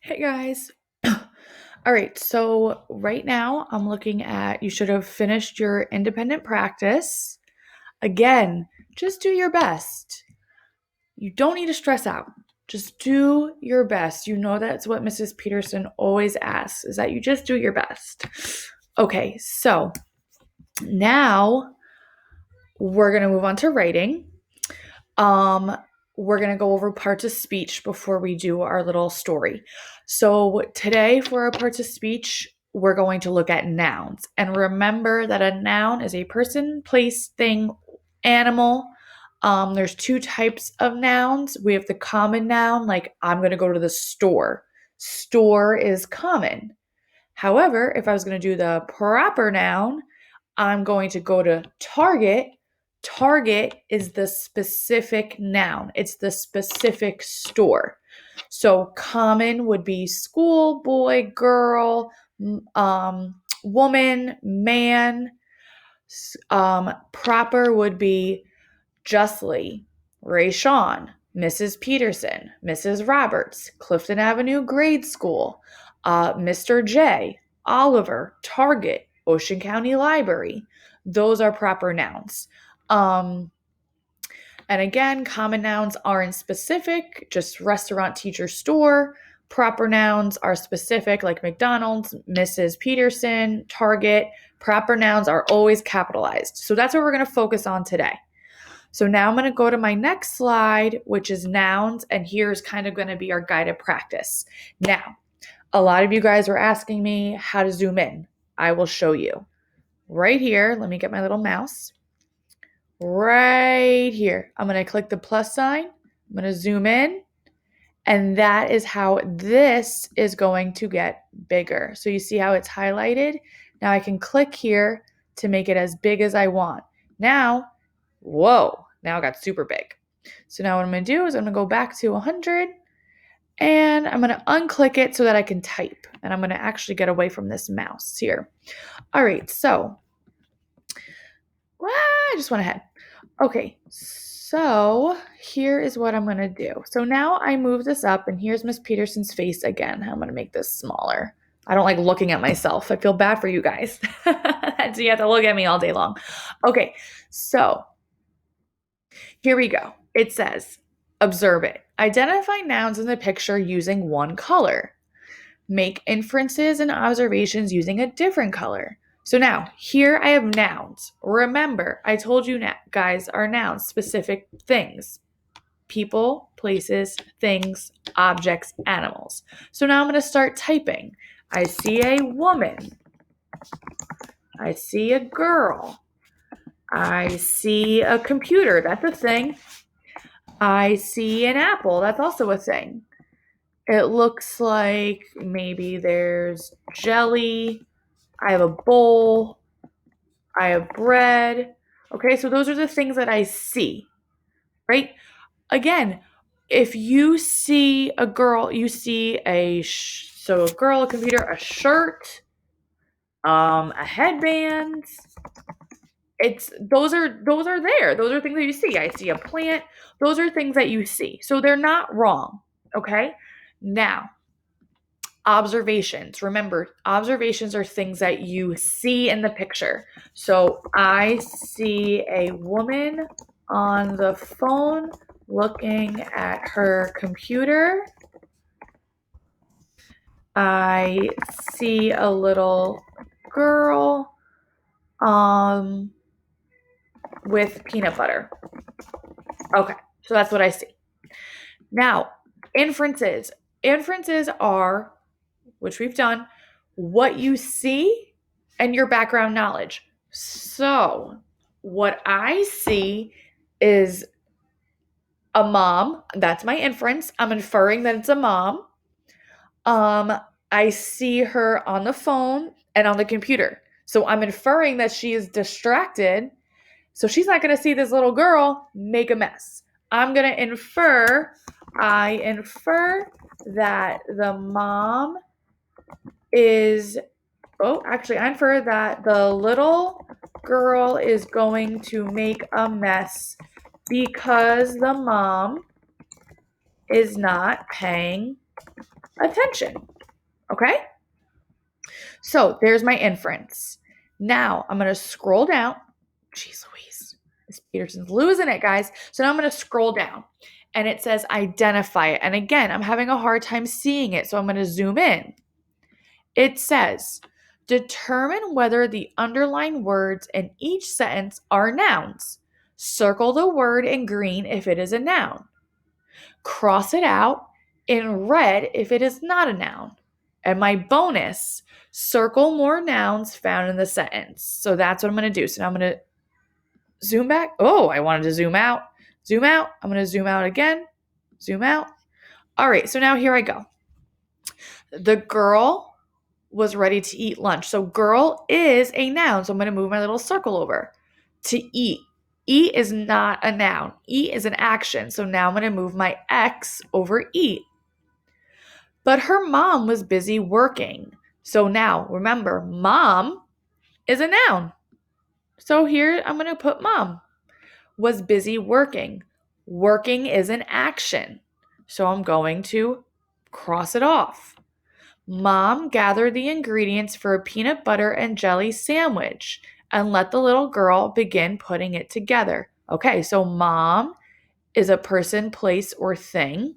Hey guys. All right, so right now I'm looking at you should have finished your independent practice. Again, just do your best. You don't need to stress out. Just do your best. You know that's what Mrs. Peterson always asks, is that you just do your best. Okay, so now we're going to move on to writing. Um, we're going to go over parts of speech before we do our little story. So, today for our parts of speech, we're going to look at nouns. And remember that a noun is a person, place, thing, animal. There's two types of nouns. We have the common noun, like I'm going to go to the store. Store is common. However, if I was going to do the proper noun, I'm going to go to Target. Target is the specific noun, it's the specific store. So, common would be school, boy, girl, woman, man. Proper would be Justly, Ray Sean, Mrs. Peterson, Mrs. Roberts, Clifton Avenue Grade School, Mr. J, Oliver, Target, Ocean County Library. Those are proper nouns. Um, and again, common nouns aren't specific, just restaurant, teacher, store. Proper nouns are specific, like McDonald's, Mrs. Peterson, Target. Proper nouns are always capitalized. So that's what we're going to focus on today. So now I'm going to go to my next slide, which is nouns, and here's kind of going to be our guided practice. Now, a lot of you guys were asking me how to zoom in. I will show you. Right here, let me get my little mouse. Right here, I'm going to click the plus sign. I'm going to zoom in, and that is how this is going to get bigger. So you see how it's highlighted? Now I can click here to make it as big as I want. Now, whoa, now it got super big. So now what I'm going to do is I'm going to go back to 100 and I'm going to unclick it so that I can type. And I'm going to actually get away from this mouse here. All right, so I just went ahead. Okay, so here is what I'm going to do. So now I move this up and here's Miss Peterson's face again. I'm going to make this smaller. I don't like looking at myself. I feel bad for you guys. So you have to look at me all day long. Okay, so here we go. It says, observe it. Identify nouns in the picture using one color. Make inferences and observations using a different color. So now, here I have nouns. Remember, I told you guys are nouns, specific things. People, places, things, objects, animals. So now I'm going to start typing. I see a woman. I see a girl. I see a computer. That's a thing. I see an apple. That's also a thing. It looks like maybe there's jelly. I have a bowl. I have bread. Okay, so those are the things that I see, right? Again, if you see a girl, you see a girl, a computer, a shirt, a headband. Those are there. Those are things that you see. I see a plant. Those are things that you see. So they're not wrong. Okay? Now, observations. Remember, observations are things that you see in the picture. So I see a woman on the phone looking at her computer. I see a little girl with peanut butter. Okay, so that's what I see. Now, inferences. Inferences are, which we've done, what you see and your background knowledge. So, what I see is a mom. That's my inference. I'm inferring that it's a mom. I see her on the phone and on the computer. So I'm inferring that she is distracted. So she's not going to see this little girl make a mess. I'm going to infer, I infer that the mom is, I infer that the little girl is going to make a mess because the mom is not paying attention. Okay? So there's my inference. Now I'm going to scroll down. Jeez Louise. Miss Peterson's losing it, guys. So now I'm going to scroll down and it says identify it. And again, I'm having a hard time seeing it. So I'm going to zoom in. It says determine whether the underlined words in each sentence are nouns. Circle the word in green if it is a noun. Cross it out in red if it is not a noun. And my bonus, circle more nouns found in the sentence. So that's what I'm going to do. So now I'm going to zoom back. Oh, I wanted to zoom out. Zoom out. I'm going to zoom out again. Zoom out. All right, so now here I go. The girl was ready to eat lunch. So girl is a noun. So I'm going to move my little circle over. To eat. Eat is not a noun. Eat is an action. So now I'm going to move my X over eat. But her mom was busy working. So now remember, mom is a noun. So here I'm going to put mom. Was busy working. Working is an action. So I'm going to cross it off. Mom gathered the ingredients for a peanut butter and jelly sandwich and let the little girl begin putting it together. Okay, so mom is a person, place, or thing.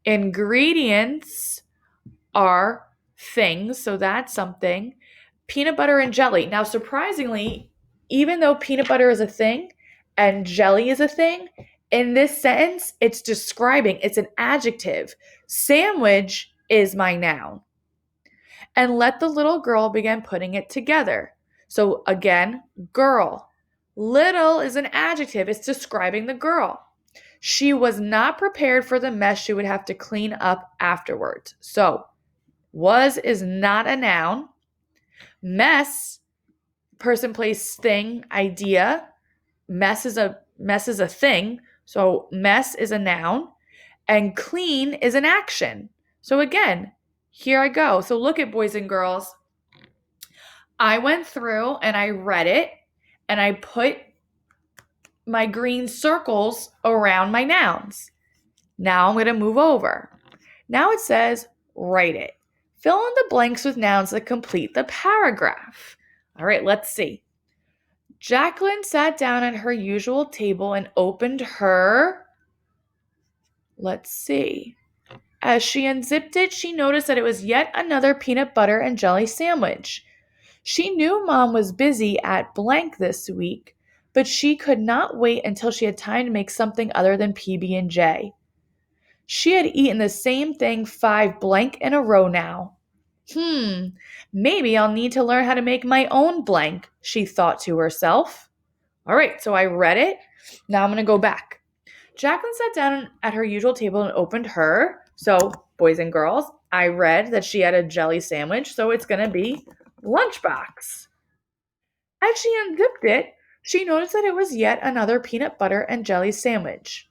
Ingredients are things, so that's something. Peanut butter and jelly. Now, surprisingly, even though peanut butter is a thing and jelly is a thing, in this sentence, it's describing, it's an adjective. Sandwich is my noun. And let the little girl begin putting it together. So again, girl. Little is an adjective. It's describing the girl. She was not prepared for the mess she would have to clean up afterwards. So was is not a noun. Mess, person, place, thing, idea. Mess is a thing. So mess is a noun. And clean is an action. So again, here I go. So look at boys and girls. I went through and I read it and I put my green circles around my nouns. Now I'm going to move over. Now it says write it. Fill in the blanks with nouns that complete the paragraph. All right, let's see. Jacqueline sat down at her usual table and opened her, let's see. As she unzipped it, she noticed that it was yet another peanut butter and jelly sandwich. She knew Mom was busy at blank this week, but she could not wait until she had time to make something other than PB&J. She had eaten the same thing 5 blank in a row now. Maybe I'll need to learn how to make my own blank, she thought to herself. All right, so I read it. Now I'm going to go back. Jacqueline sat down at her usual table and opened her. So, boys and girls, I read that she had a jelly sandwich, so it's going to be lunchbox. As she unzipped it, she noticed that it was yet another peanut butter and jelly sandwich.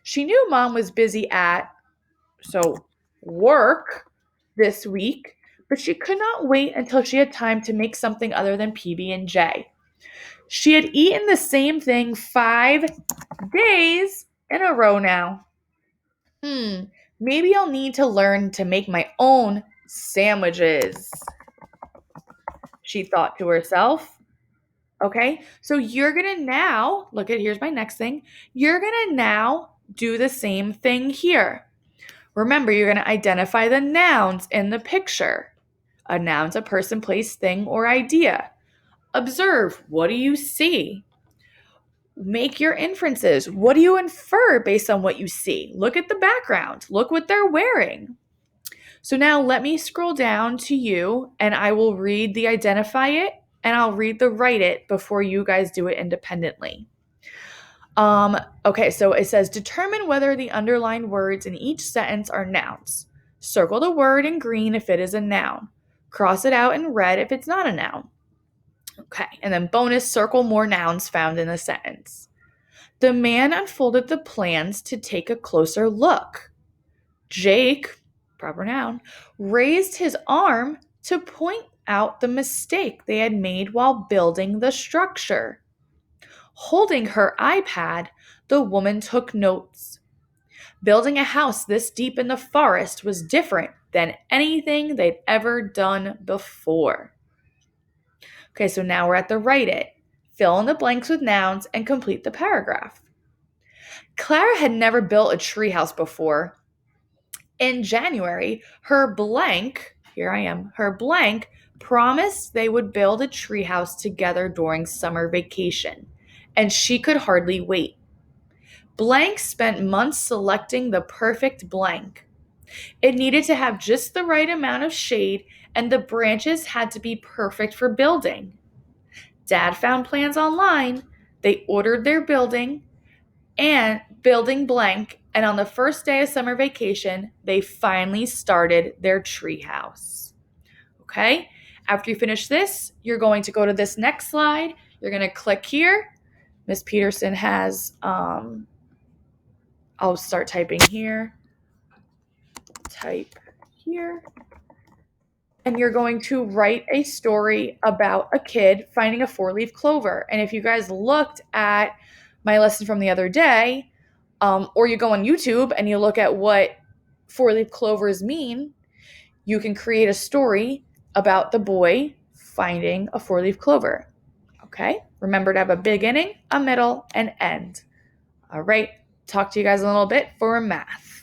She knew Mom was busy at, work this week, but she could not wait until she had time to make something other than PB&J. She had eaten the same thing 5 days in a row now. Maybe I'll need to learn to make my own sandwiches, she thought to herself. Okay, so you're going to now, here's my next thing. You're going to now do the same thing here. Remember, you're going to identify the nouns in the picture. A noun's a person, place, thing, or idea. Observe, what do you see? Make your inferences. What do you infer based on what you see? Look at the background. Look what they're wearing. So now let me scroll down to you and I will read the identify it and I'll read the write it before you guys do it independently. Okay, so it says determine whether the underlined words in each sentence are nouns. Circle the word in green if it is a noun. Cross it out in red if it's not a noun. Okay, and then bonus, circle more nouns found in the sentence. The man unfolded the plans to take a closer look. Jake, proper noun, raised his arm to point out the mistake they had made while building the structure. Holding her iPad, the woman took notes. Building a house this deep in the forest was different than anything they'd ever done before. Okay, so now we're at the write it. Fill in the blanks with nouns and complete the paragraph. Clara had never built a treehouse before. In January, her blank, here I am, her blank promised they would build a treehouse together during summer vacation, and she could hardly wait. Blank spent months selecting the perfect blank. It needed to have just the right amount of shade, and the branches had to be perfect for building. Dad found plans online. They ordered their building blank, and on the first day of summer vacation, they finally started their treehouse. Okay? After you finish this, you're going to go to this next slide. You're going to click here. Miss Peterson has, I'll start typing here. Type here. And you're going to write a story about a kid finding a four-leaf clover. And if you guys looked at my lesson from the other day, or you go on YouTube and you look at what four-leaf clovers mean, you can create a story about the boy finding a four-leaf clover. Okay? Remember to have a beginning, a middle, and end. All right. Talk to you guys in a little bit for math.